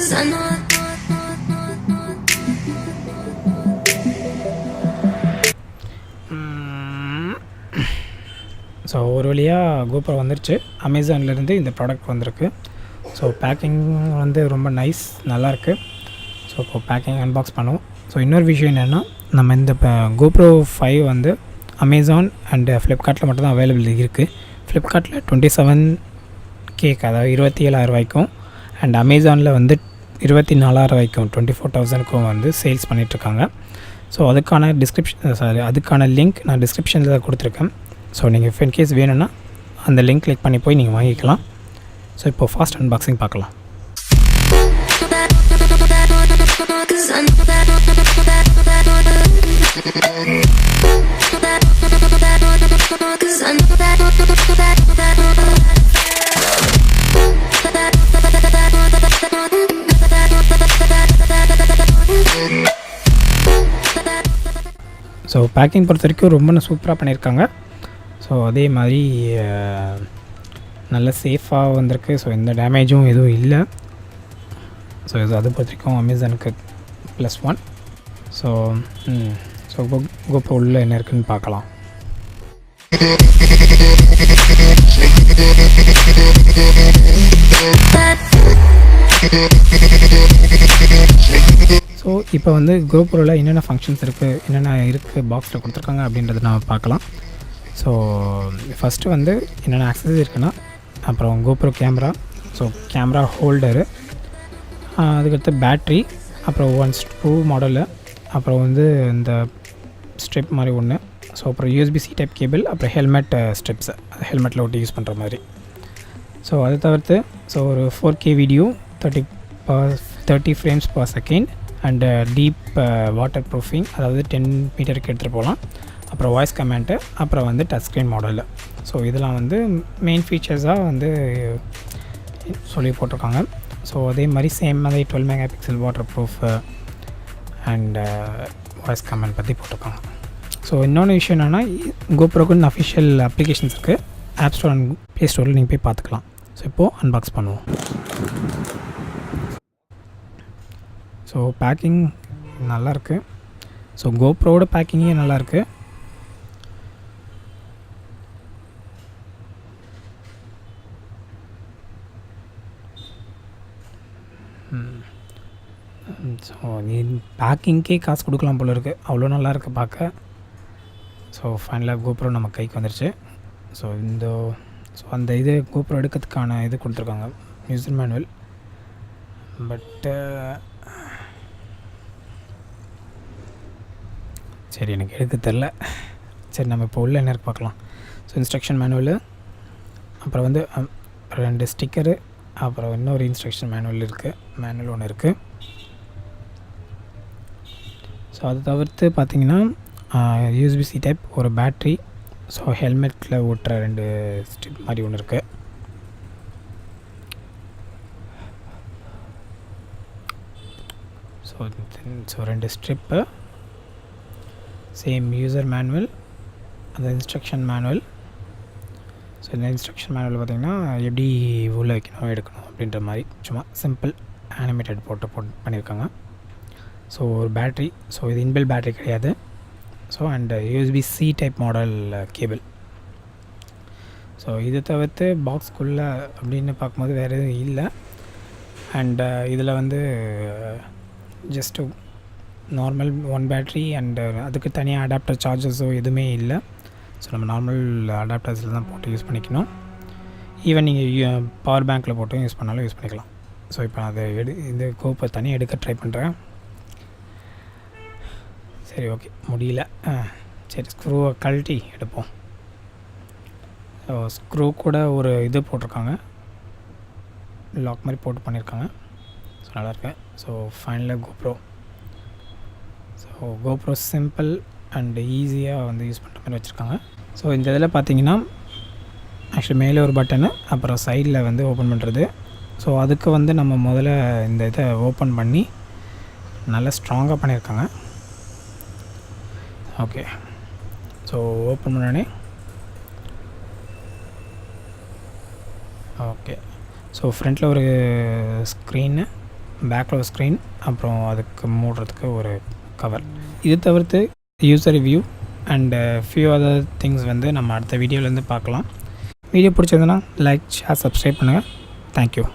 So ஒரு வழியாக GoPro வந்துருச்சு. அமேசான்லேருந்து இந்த ப்ராடக்ட் வந்திருக்கு. ஸோ பேக்கிங் வந்து ரொம்ப நைஸ், நல்லாயிருக்கு. ஸோ இப்போ பேக்கிங் அன்பாக்ஸ் பண்ணுவோம். ஸோ இன்னொரு விஷயம் என்னென்னா, நம்ம இந்த GoPro 5 வந்து அமேசான் அண்டு ஃப்ளிப்கார்ட்டில் மட்டும்தான் அவைலபிள் இருக்குது. ஃப்ளிப்கார்ட்டில் 27K, அதாவது 27,000 அண்ட் அமேசானில் வந்து 24,000 24,000 வந்து சேல்ஸ் பண்ணிகிட்ருக்காங்க. ஸோ அதுக்கான லிங்க் நான் டிஸ்கிரிப்ஷனில் கொடுத்துருக்கேன். ஸோ நீங்கள் இன்கேஸ் வேணும்னா அந்த லிங்க் கிளிக் பண்ணி போய் நீங்கள் வாங்கிக்கலாம். ஸோ இப்போது ஃபாஸ்ட் அன்பாக்சிங் பார்க்கலாம். ஸோ பேக்கிங் பொறுத்த வரைக்கும் ரொம்ப சூப்பராக பண்ணியிருக்காங்க. ஸோ அதே மாதிரி நல்ல சேஃபாக வந்திருக்கு. ஸோ எந்த டேமேஜும் எதுவும் இல்லை. ஸோ இது அதை பொறுத்த வரைக்கும் அமேசானுக்கு +1. ஸோ GoPro உள்ள என்ன இருக்குதுன்னு பார்க்கலாம். ஸோ இப்போ வந்து GoProவில் என்னென்ன ஃபங்க்ஷன்ஸ் இருக்குது, என்னென்ன இருக்குது பாக்ஸில் கொடுத்துருக்காங்க அப்படின்றத நம்ம பார்க்கலாம். ஸோ ஃபஸ்ட்டு வந்து என்னென்ன ஆக்சஸரி இருக்குன்னா, அப்புறம் GoPro camera, so camera holder, அதுக்கடுத்து பேட்ரி, அப்புறம் 1 ஸ்க்ரூ மாடலு, அப்புறம் வந்து இந்த ஸ்ட்ரிப் மாதிரி ஒன்று, ஸோ அப்புறம் USB-C டைப் கேபிள், அப்புறம் ஹெல்மெட் ஸ்ட்ரிப்ஸு, ஹெல்மெட்டில் ஒட்டி யூஸ் பண்ணுற மாதிரி. ஸோ அதை தவிர்த்து ஸோ ஒரு 4K video 30 frames per second and deep water proofing, அதாவது 10 மீட்டருக்கு எடுத்துகிட்டு போகலாம். அப்புறம் வாய்ஸ் கமெண்ட்டு, அப்புறம் வந்து டச் ஸ்க்ரீன் மாடலு. ஸோ இதெல்லாம் வந்து மெயின் ஃபீச்சர்ஸாக வந்து சொல்லி போட்டிருக்காங்க. ஸோ அதே மாதிரி சேம் மாதிரி 12 MP water proof and voice comment பற்றி போட்டிருக்காங்க. ஸோ இன்னொன்று விஷயம் என்னென்னா, GoProக்குன்னு அஃபிஷியல் அப்ளிகேஷன்ஸ் இருக்குது. ஆப் ஸ்டோர் அண்ட் ப்ளே ஸ்டோரில் நீங்கள் போய் பார்த்துக்கலாம். ஸோ இப்போது அன்பாக்ஸ் பண்ணுவோம். ஸோ பேக்கிங் நல்லாயிருக்கு. ஸோ GoProவோட பேக்கிங்கே நல்லாயிருக்கு. ஸோ நீ பேக்கிங்க்கே காசு கொடுக்கலாம் போல இருக்குது, அவ்வளோ நல்லா இருக்குது பார்க்க. ஸோ ஃபைனலாக GoPro நம்ம கைக்கு வந்துருச்சு. ஸோ அந்த இது GoPro எடுக்கிறதுக்கான இது கொடுத்துருக்காங்க, யூசர் மேனுவல். பட்டு சரி, எனக்கு எடுக்க தெரில. சரி, நம்ம இப்போ உள்ள என்ன இருக்கு பார்க்கலாம். ஸோ இன்ஸ்ட்ரக்ஷன் மேனுவலு, அப்புறம் வந்து 2 ஸ்டிக்கரு, அப்புறம் இன்னொரு இன்ஸ்ட்ரக்ஷன் மேனுவல் ஒன்று இருக்குது. ஸோ அதை தவிர்த்து பார்த்திங்கன்னா USB-C டைப் ஒரு பேட்ரி, ஸோ ஹெல்மெட்டில் ஓட்டுற 2 ஸ்ட்ரிப் மாதிரி ஒன்று இருக்குது. So 2 strip, same user manual, அந்த இன்ஸ்ட்ரக்ஷன் மேனுவல். ஸோ இந்த இன்ஸ்ட்ரக்ஷன் மேனுவல் பார்த்திங்கன்னா எப்படி உள்ள வைக்கணும், எடுக்கணும் அப்படின்ற மாதிரி சும்மா சிம்பிள் அனிமேட்டட் போட்டு பண்ணியிருக்காங்க. ஸோ ஒரு பேட்ரி, ஸோ இது இன்பில் பேட்ரி கிடையாது. So and USB-C type model cable. So இதை தவிர்த்து பாக்ஸ்குள்ளே அப்படின்னு பார்க்கும்போது வேறு எதுவும் இல்லை. அண்டு இதில் வந்து ஜஸ்ட்டு நார்மல் 1 பேட்ரி அண்டு அதுக்கு தனியாக அடாப்டர் சார்ஜஸோ எதுவுமே இல்லை. ஸோ நம்ம நார்மல் அடாப்டர்ஸில் தான் போட்டு யூஸ் பண்ணிக்கணும். ஈவன் நீங்கள் பவர் பேங்க்கில் போட்டு யூஸ் பண்ணாலும் யூஸ் பண்ணிக்கலாம். ஸோ இப்போ அதை இந்த GoPro தனியாக எடுக்க ட்ரை பண்ணுறேன். சரி, ஓகே, முடியல. சரி, ஸ்க்ரூவை கழட்டி எடுப்போம். ஸோ ஸ்க்ரூ கூட ஒரு இது போட்டிருக்காங்க, லாக் மாதிரி போட்டு பண்ணியிருக்காங்க. ஸோ நல்லாயிருக்கு. ஸோ ஃபைனலாக GoPro சிம்பிள் அண்டு ஈஸியாக வந்து யூஸ் பண்ணுற மாதிரி வச்சுருக்காங்க. ஸோ இந்த இதில் பார்த்தீங்கன்னா ஆக்சுவலி மேலே ஒரு பட்டனு, அப்புறம் சைடில் வந்து ஓப்பன் பண்ணுறது. ஸோ அதுக்கு வந்து நம்ம முதல்ல இந்த இதை ஓப்பன் பண்ணி நல்லா ஸ்ட்ராங்காக பண்ணியிருக்காங்க. ஓகே, ஸோ ஓப்பன் பண்ணோடனே ஓகே. ஸோ ஃப்ரண்ட்டில் ஒரு ஸ்க்ரீனு, பேக்கில் ஒரு ஸ்க்ரீன், அப்புறம் அதுக்கு மூடுறதுக்கு ஒரு கவர். இது தவிர்த்து user review and few other things வந்து நம்ம அடுத்த வீடியோலேருந்து பார்க்கலாம். வீடியோ பிடிச்சிருந்தனா லைக், ஷேர், சப்ஸ்கிரைப் பண்ணுங்கள். தேங்க்யூ.